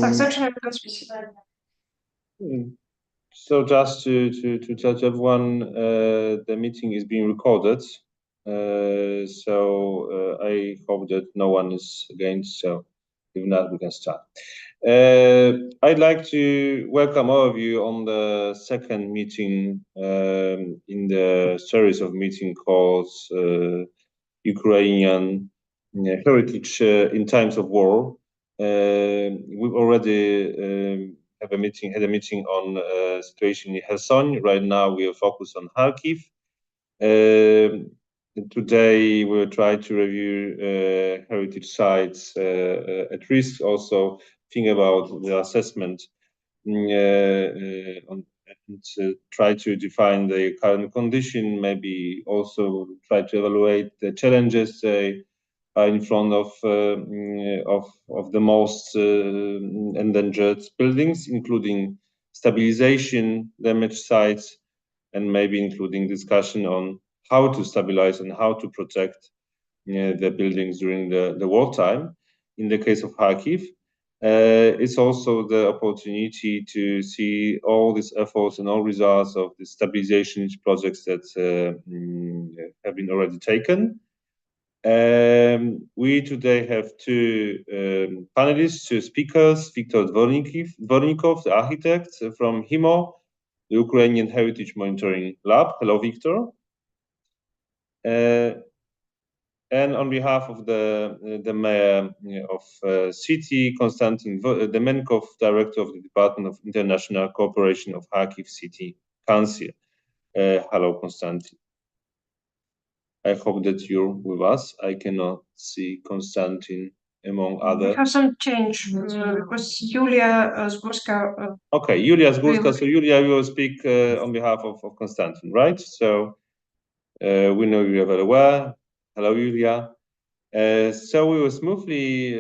Tak, zaczynamy transmisję. So just to tell everyone, the meeting is being recorded. I hope that no one is against. So if not, we can start. I'd like to welcome all of you on the second meeting in the series of meeting called Ukrainian Heritage in Times of War. We've already had a meeting on situation in Kherson. Right now we are focused on Kharkiv. Today we'll try to review heritage sites at risk, also think about the assessment and try to define the current condition, maybe also try to evaluate the challenges in front of the most endangered buildings, including stabilization, damaged sites, and maybe including discussion on how to stabilize and how to protect the buildings during the wartime. In the case of Kharkiv, it's also the opportunity to see all these efforts and all results of the stabilization projects that have been already taken. We today have two panelists, two speakers, Viktor Dvornikov, the architect from HIMO, the Ukrainian Heritage Monitoring Lab. Hello, Viktor. And on behalf of the mayor of city, Konstantin Demenkov, director of the Department of International Cooperation of Kharkiv City Council. Hello, Konstantin. I hope that you're with us. I cannot see Konstantin among other. We have some change because Julia Zgurska. Okay, Julia Zgurska. So Julia, you will speak on behalf of Konstantin, right? So we know you are very well. Hello, Julia. So we will smoothly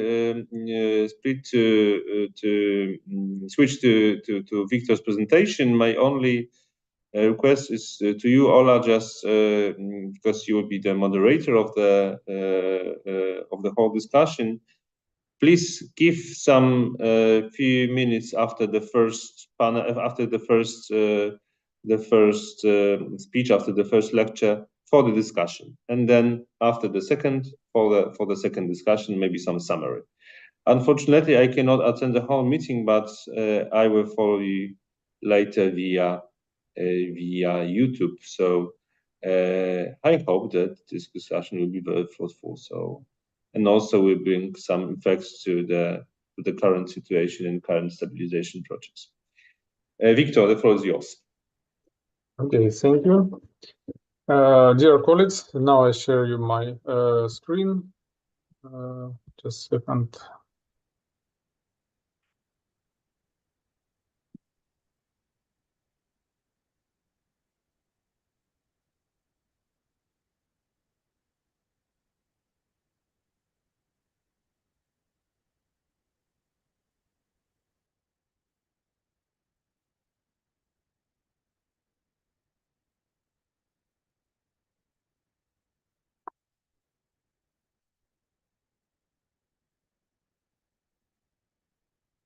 switch to Viktor's presentation. My only request is to you, Ola, just because you will be the moderator of the whole discussion. Please give some few minutes after the first panel, after the first speech, after the first lecture, for the discussion, and then after the second, for the second discussion, maybe some summary. Unfortunately, I cannot attend the whole meeting, but I will follow you later via YouTube. So I hope that this discussion will be very fruitful. So, and also will bring some effects to the current situation and current stabilization projects. Viktor, the floor is yours. Okay, thank you. Dear colleagues, now I share you my screen. Just a second.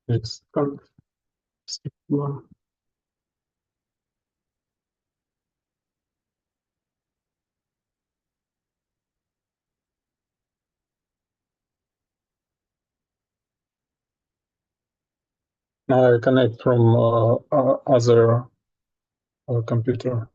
Yes, I connect from other computer.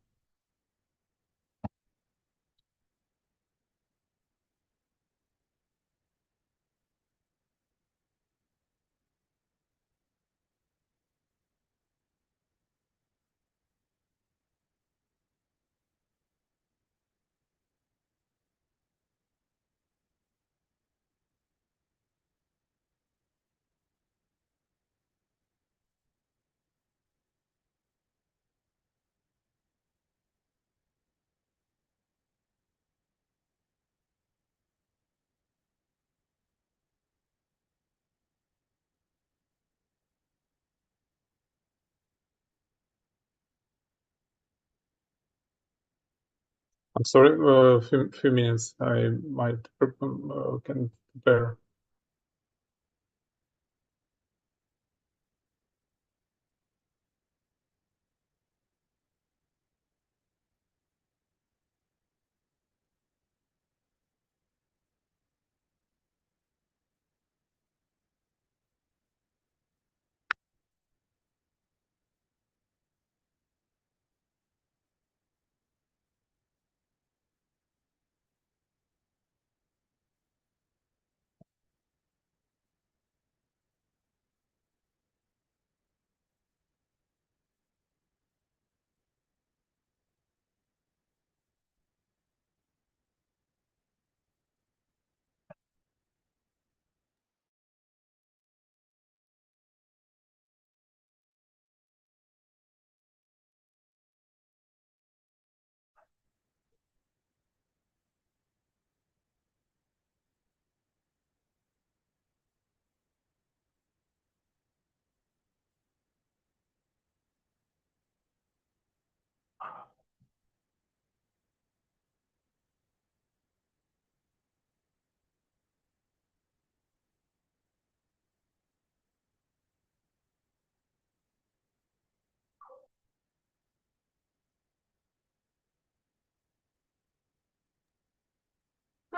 I'm sorry, few minutes. I might can prepare.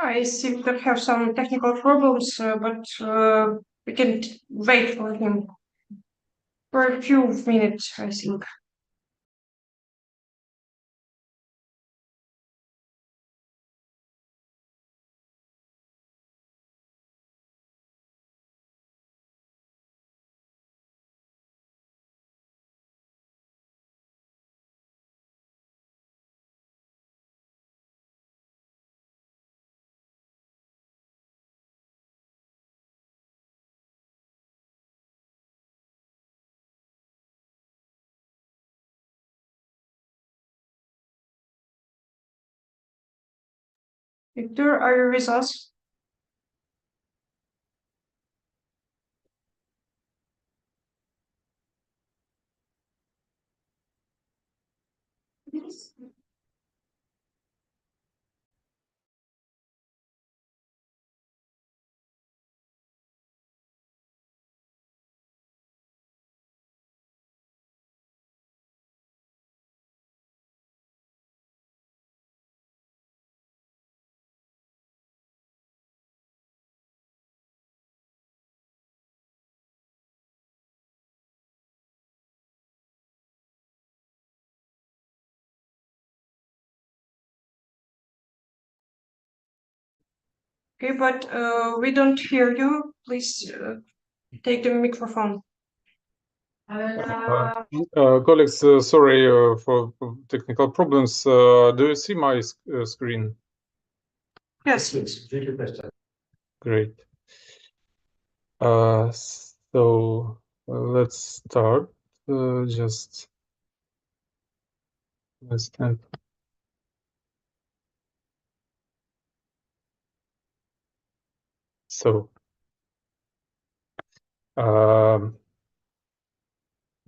I seem to have some technical problems, but we can wait for him for a few minutes, I think. Victor, are you with us? Okay, but we don't hear you. Please take the microphone. Colleagues, sorry for technical problems. Do you see my screen? Yes. Great. So let's start. Just understand. So,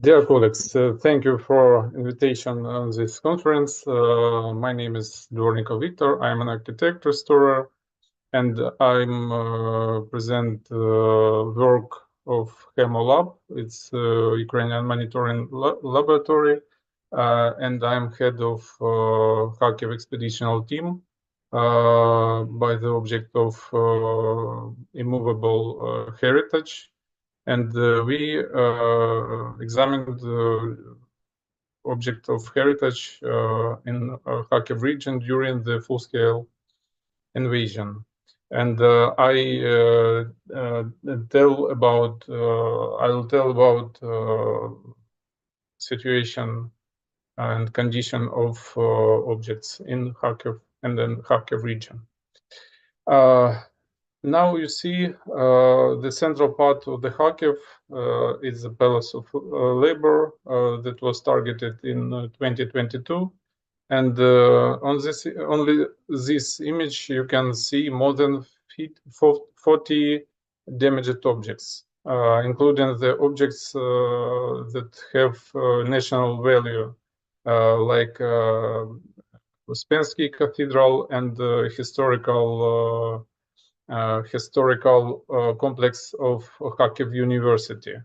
dear colleagues, thank you for invitation on this conference. My name is Dvornikov Viktor. I'm an architect restorer, and I'm present work of HEMO Lab. It's Ukrainian monitoring laboratory, and I'm head of Kharkiv expeditional team by the object of immovable heritage. And we examined the object of heritage in Kharkiv region during the full-scale invasion. And I'll tell about situation and condition of objects in Kharkiv and then Kharkiv region. Now you see the central part of the Kharkiv is the Palace of Labor that was targeted in 2022. And on this image, you can see more than 40 damaged objects, including the objects that have national value, like Uspensky Cathedral and historical complex of Kharkiv University.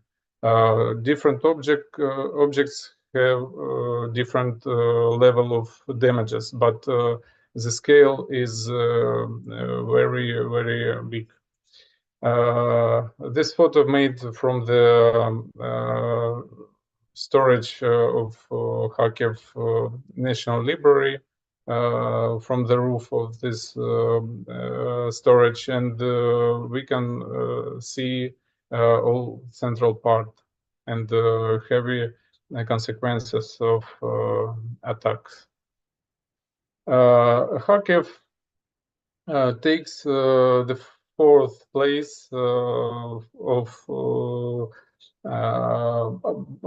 Different objects have different level of damages, but the scale is very, very big. This photo made from the storage of Kharkiv National Library, from the roof of this storage, and we can see all central part and heavy consequences of attacks. Kharkiv takes the fourth place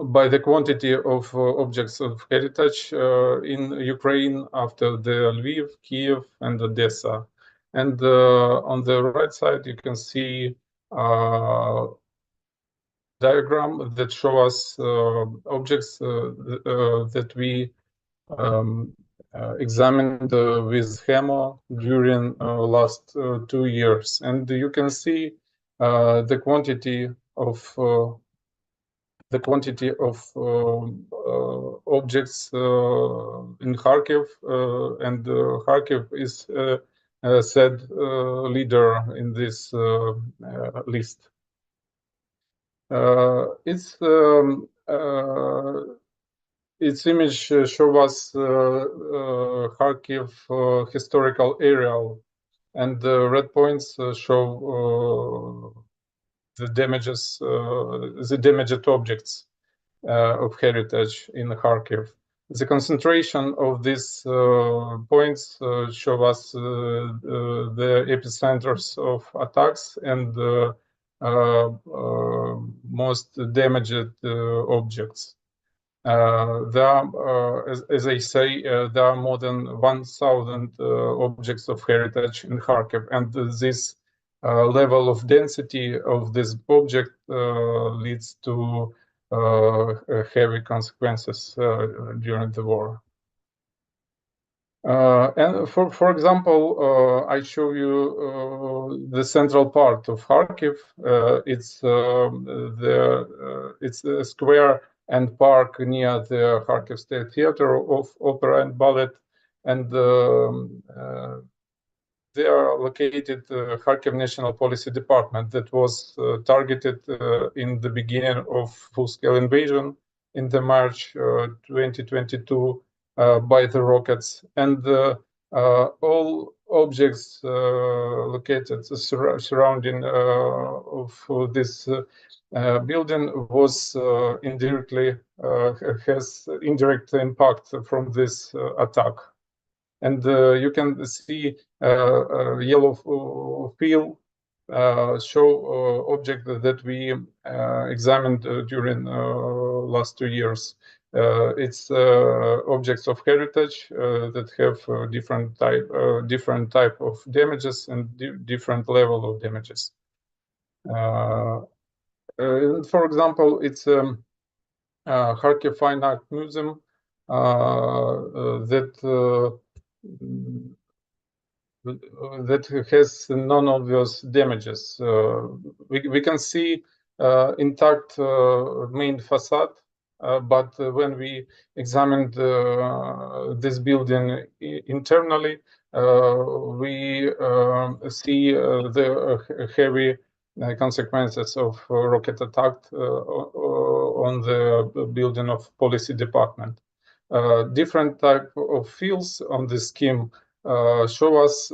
by the quantity of objects of heritage in Ukraine after the Lviv, Kiev, and Odessa. And on the right side, you can see diagram that shows objects that we examined with HEMO during last 2 years. And you can see the quantity of objects in Kharkiv, and Kharkiv is said leader in this list. Its image shows us Kharkiv historical area, and the red points show the damages, the damaged objects of heritage in Kharkiv. The concentration of these points show us the epicenters of attacks and most damaged objects. There are, as I say, there are more than 1,000 objects of heritage in Kharkiv, and this level of density of this object leads to heavy consequences during the war. And for example, I show you the central part of Kharkiv. It's a square and park near the Kharkiv State Theater of Opera and Ballet, and they are located Kharkiv National Policy Department that was targeted in the beginning of full-scale invasion in the March 2022 by the rockets, and all objects located surrounding of this building was indirectly has indirect impact from this attack. And you can see yellow fill show object that we examined during last 2 years. It's objects of heritage that have different type of damages and different level of damages. For example, it's Kharkiv Fine Art Museum that has non-obvious damages. We can see intact main facade, but when we examined this building internally, we see the heavy consequences of rocket attack on the building of policy department. Different type of fields on the scheme show us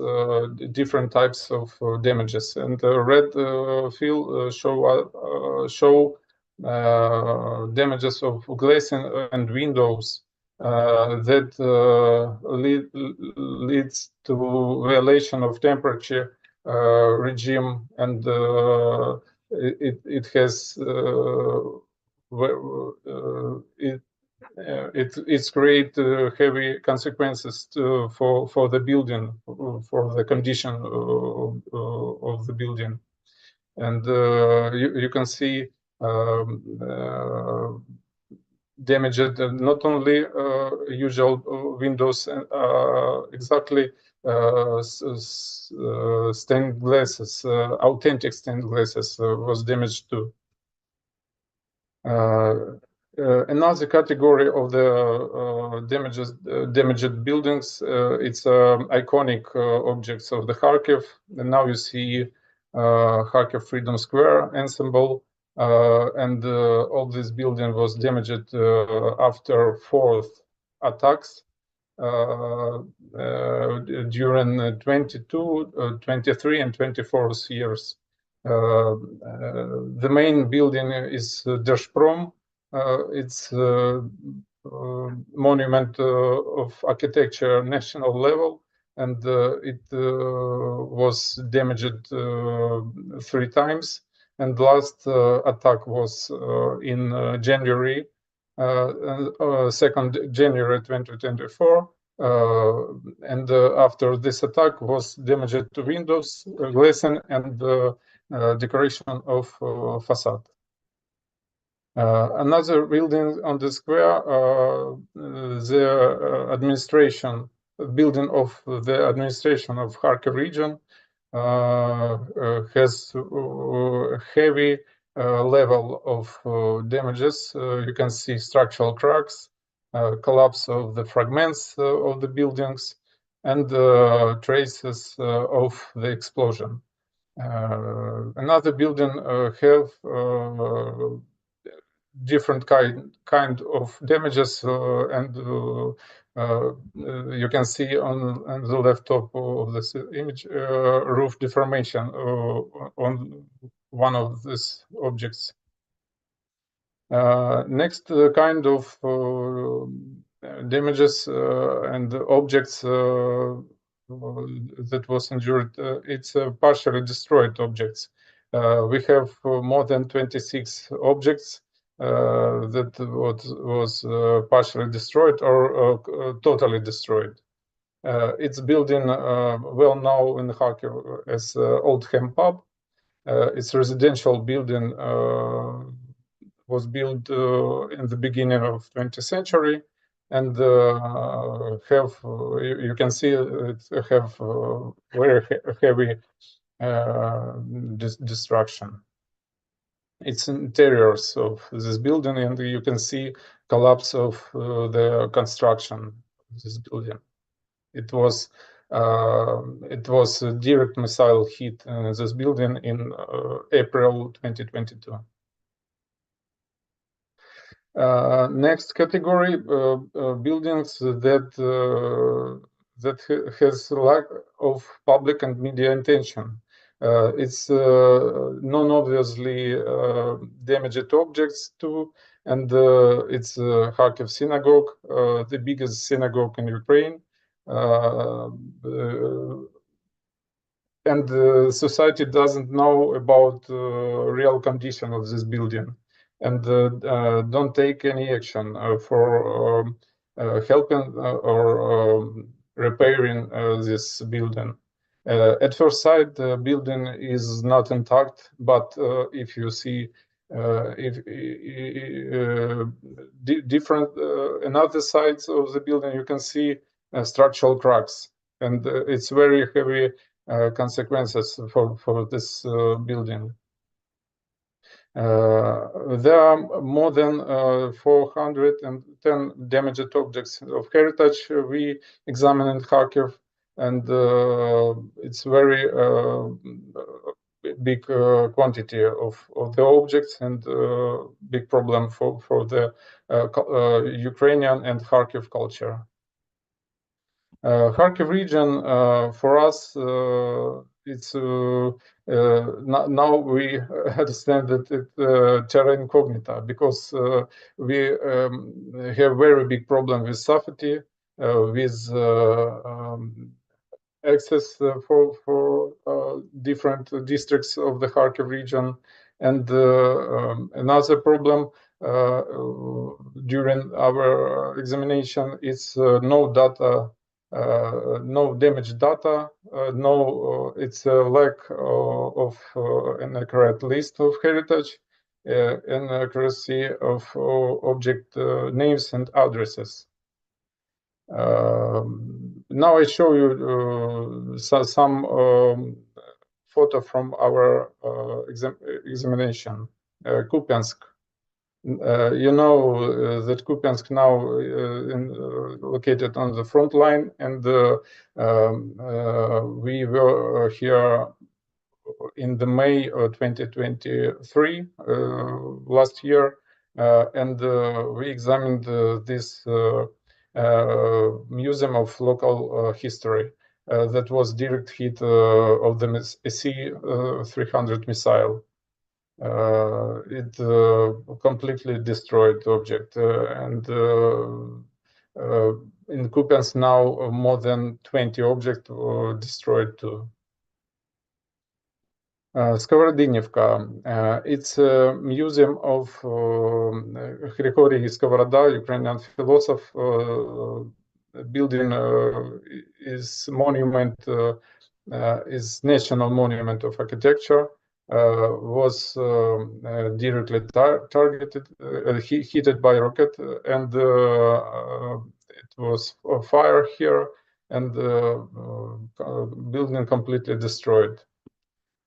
different types of damages, and the red field show damages of glass and windows that leads to violation of temperature regime, and it has it's create heavy consequences for the building, for the condition of the building, and you can see damaged not only usual windows, exactly stained glasses, authentic stained glasses was damaged too. Another category of the damaged buildings, it's iconic objects of the Kharkiv. And now you see Kharkiv Freedom Square ensemble, and all this building was damaged after fourth attacks during 22, 23, and 24 years. The main building is Держпром. It's monument of architecture national level, and it was damaged 3 times. And last attack was in January, 2nd January 2024. And after this attack was damaged to windows, glazing, and decoration of facade. Another building on the square, the administration building of the administration of Kharkiv region has heavy level of damages. You can see structural cracks, collapse of the fragments of the buildings, and traces of the explosion. Another building have different kind of damages, and you can see on the left top of this image roof deformation on one of these objects. Next kind of damages and objects that was injured, it's partially destroyed objects. We have more than 26 objects that was partially destroyed or totally destroyed. It's building well known in Kharkiv as Old Ham Pub. It's a residential building, was built in the beginning of 20th century, and have you can see it have very heavy destruction. It's interiors of this building, and you can see collapse of the construction of this building. It was a direct missile hit this building in April 2022. Next category, buildings that has lack of public and media attention. It's non-obviously damaged objects too, and it's Kharkiv synagogue, the biggest synagogue in Ukraine. And society doesn't know about real condition of this building, and don't take any action for helping or repairing this building. At first sight, the building is not intact, but if you see different another sides of the building, you can see structural cracks, and it's very heavy consequences for this building. There are more than 410 damaged objects of heritage we examine in Kharkiv, and it's very big quantity of the objects, and big problem for the Ukrainian and Kharkiv culture. Kharkiv region for us, it's now we understand that it's terra incognita, because we have very big problem with safety, with access for different districts of the Kharkiv region, and another problem during our examination is no data. No damage data, it's a lack of an accurate list of heritage, and accuracy of object names and addresses. Now I show you some photo from our examination. Kupiansk. You know that Kupiansk now located on the front line, and we were here in the May 2023 last year, and we examined this museum of local history that was direct hit of the SE-300 missile. It completely destroyed the object, and in Kupiansk now more than 20 objects were destroyed too. Skоворodinivka, it's a museum of Grigory Skovoroda, Ukrainian philosopher. Building is monument, is national monument of architecture. Was directly targeted, hit by rocket, and it was a fire here, and building completely destroyed.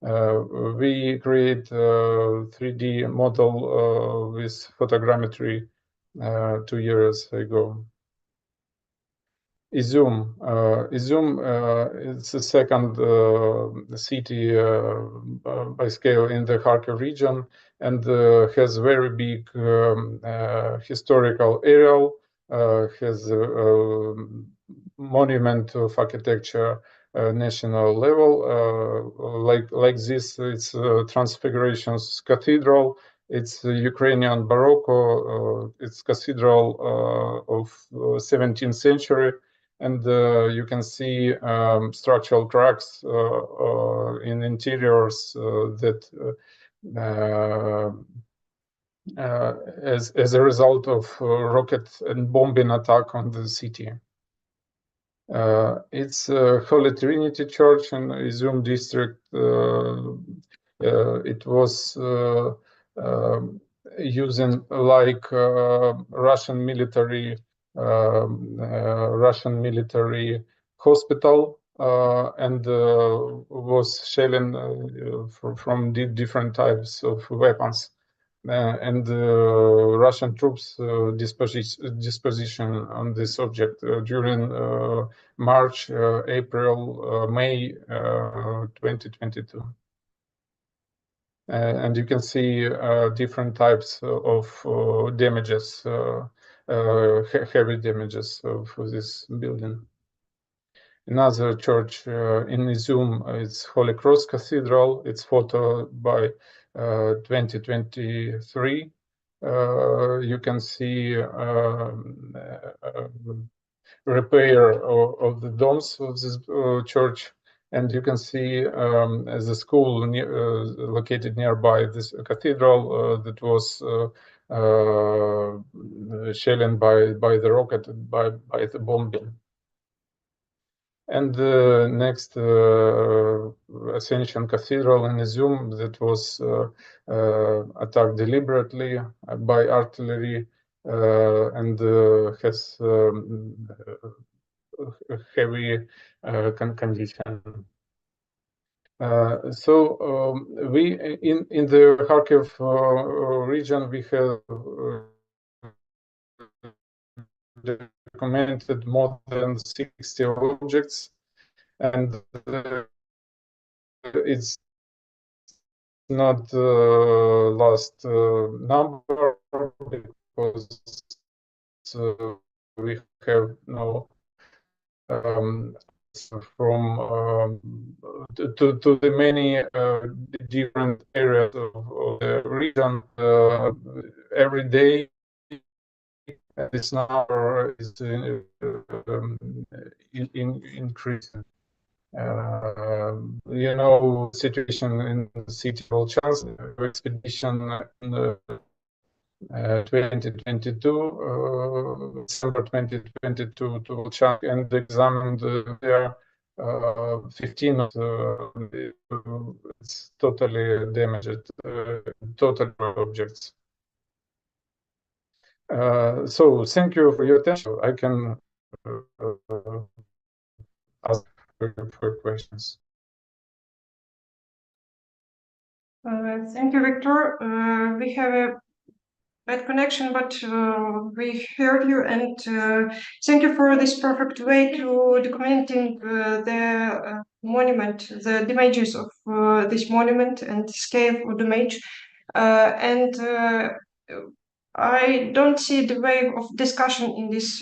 We create 3D model with photogrammetry 2 years ago. Izum. Izum is the second city by scale in the Kharkiv region, and has very big historical area, has a monument of architecture national level, like this. It's Transfigurations Cathedral. It's Ukrainian Baroque. It's cathedral of 17th century. And you can see structural cracks in interiors that as a result of rocket and bombing attack on the city. It's Holy Trinity Church in Izum district. It was using like Russian military hospital, and was shelling from different types of weapons, and Russian troops disposition on this object during March, April, May 2022. And you can see different types of damages, heavy damages for this building. Another church in Izum, it's Holy Cross Cathedral. It's photo by 2023. You can see repair of the domes of this church. And you can see the school located nearby this cathedral that was shelling by the rocket, by the bombing. And the next Ascension Cathedral in Izum that was attacked deliberately by artillery and has heavy condition. So we in the Kharkiv region we have documented more than 60 objects, and it's not the last number because we have no from to the many different areas of the region every day. This number is increasing. You know, situation in the city of Chance expedition in 2022, December 2022 to Chance, and examined there 15 of it's totally damaged, total objects. So thank you for your attention. I can ask for questions. Thank you, Victor. We have a bad connection, but we heard you, and thank you for this perfect way to documenting the monument, the damages of this monument and scale of damage. And I don't see the way of discussion in this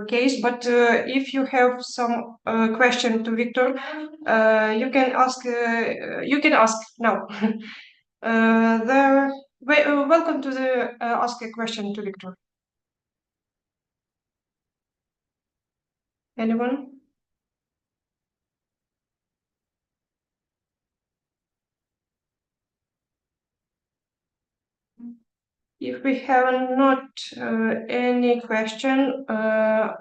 case, but if you have some question to Victor, you can ask. You can ask now. Welcome to the ask a question to Victor. Anyone? If we have not any question, I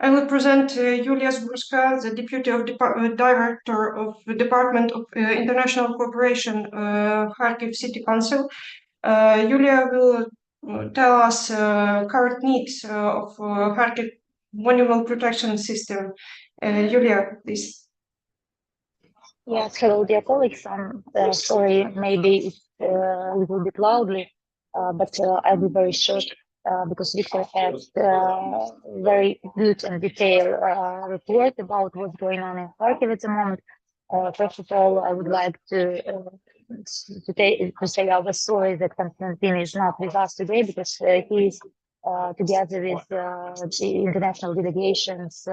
will present Julia Zburska, the Deputy Director of the Department of International Cooperation, Kharkiv City Council. Julia will tell us current needs of Kharkiv monument protection system. Julia, please. Yes, hello, dear colleagues. I'm sorry, maybe it's a little bit loudly, but I'll be very short. because Victor had very good and detailed report about what's going on in Kharkiv at the moment. First of all, I would like to say our sorry that Konstantin is not with us today, because he's together with the international delegations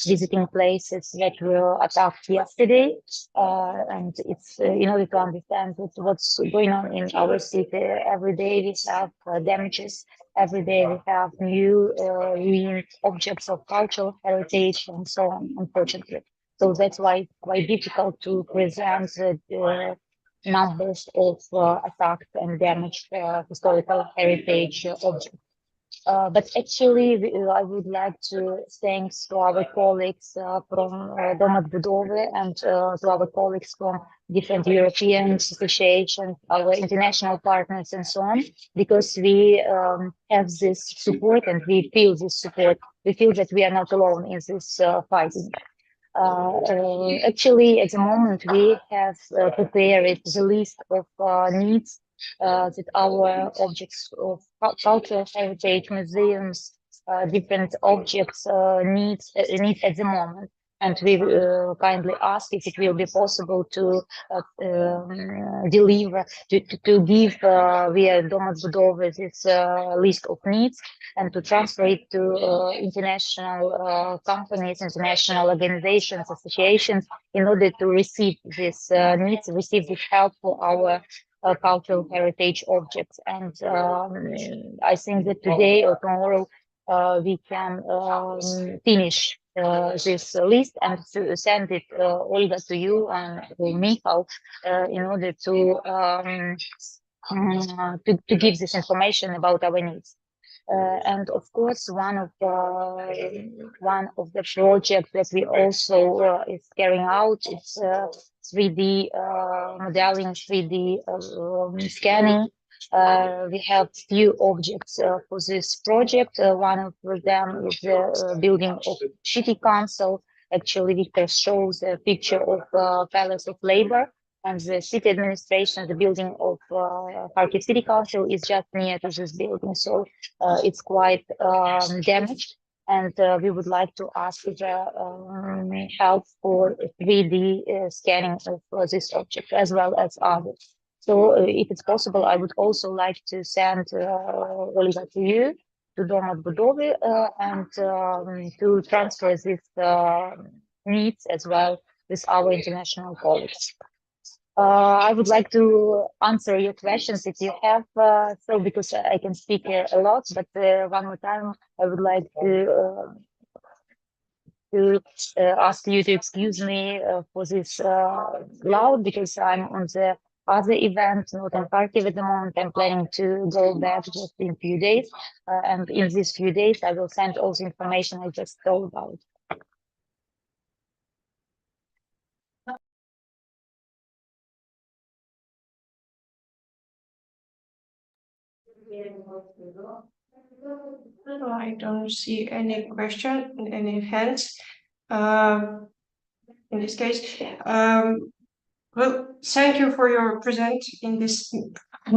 visiting places that were attacked yesterday. And it's in order to understand what's going on in our city. Every day we have damages. Every day we have new ruined objects of cultural heritage and so on, unfortunately. So that's why it's quite difficult to present the numbers of attacked and damaged historical heritage objects. But actually, I would like to thank to our colleagues from Dom Odbudowy and to our colleagues from different European associations, our international partners and so on, because we have this support and we feel this support. We feel that we are not alone in this fighting. Actually, at the moment, we have prepared the list of needs that our objects of cultural heritage, museums, different objects need at the moment. And we kindly ask if it will be possible to deliver, to give via Dom Odbudowy this list of needs and to transfer it to international companies, international organizations, associations, in order to receive this needs, receive this help for our cultural heritage objects. And I think that today or tomorrow we can finish this list and to send it, Olga, to you and to Michal, in order to give this information about our needs. And of course, one of the projects that we also is carrying out is 3D modeling, 3D scanning. We have few objects for this project. One of them is the building of City Council. Actually, Victor shows a picture of Palace of Labor, and the city administration, the building of Kharkiv City Council is just near to this building, so it's quite damaged. And we would like to ask the help for 3D scanning of this object as well as others. So if it's possible, I would also like to send Olga to you, to Dom Odbudowy, and to transfer these needs as well with our international colleagues. I would like to answer your questions if you have, so because I can speak a lot, but one more time, I would like to ask you to excuse me for this loud, because I'm on the other event, not in Kharkiv at the moment. I'm planning to go back just in a few days, and in these few days, I will send all the information I just told about. I don't see any question, any hands. In this case, well, thank you for your present in this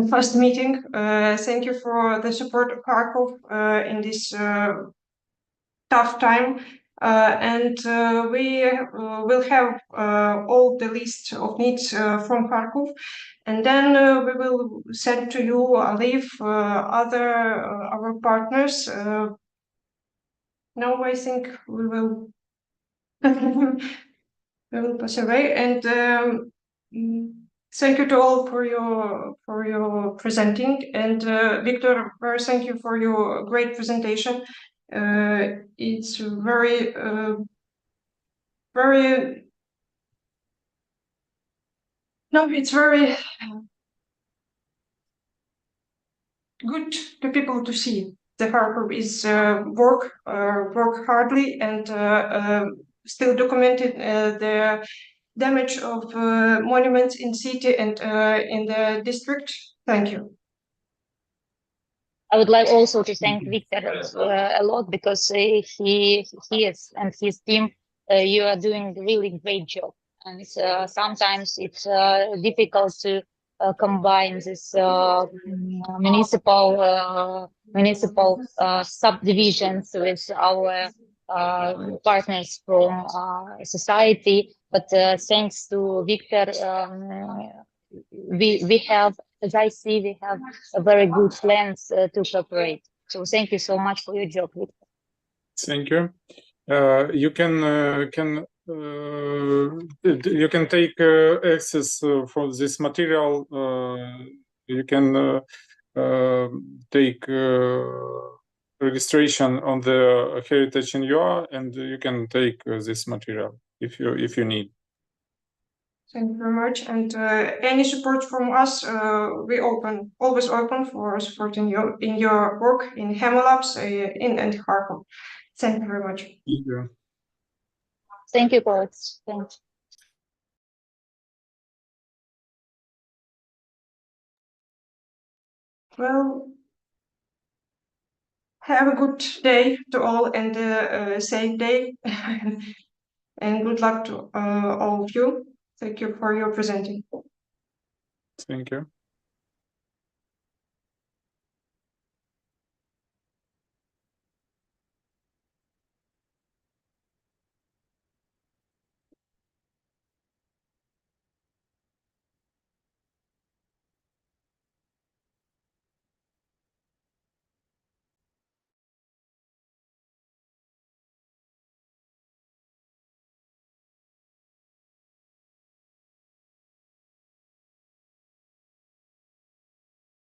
first meeting. Thank you for the support of Kharkov in this tough time. And we will have all the list of needs from Kharkov, and then we will send to you, Aliv, other our partners. Now I think we will we will pass away, and thank you to all for your presenting, and Victor, very thank you for your great presentation. It's very it's very good to people to see the Kharkov is work hardly and still documented the damage of monuments in city and in the district. Thank you. I would like also to thank Victor a lot, because he is and his team, you are doing a really great job. And sometimes it's difficult to combine this municipal municipal subdivisions with our partners from society. But thanks to Victor, we have, as I see, we have a very good plans to cooperate. So thank you so much for your job, Victor. Thank you. You can take access for this material. You can take registration on the Heritage NUR, and you can take this material if you need. Thank you very much. And any support from us, we always open for supporting you in your work in Hemolabs in and Kharkov. Thank you very much. Thank you. Thank you, coach. Thank you. Well, have a good day to all and a safe day. And good luck to all of you. Thank you for your presenting. Thank you.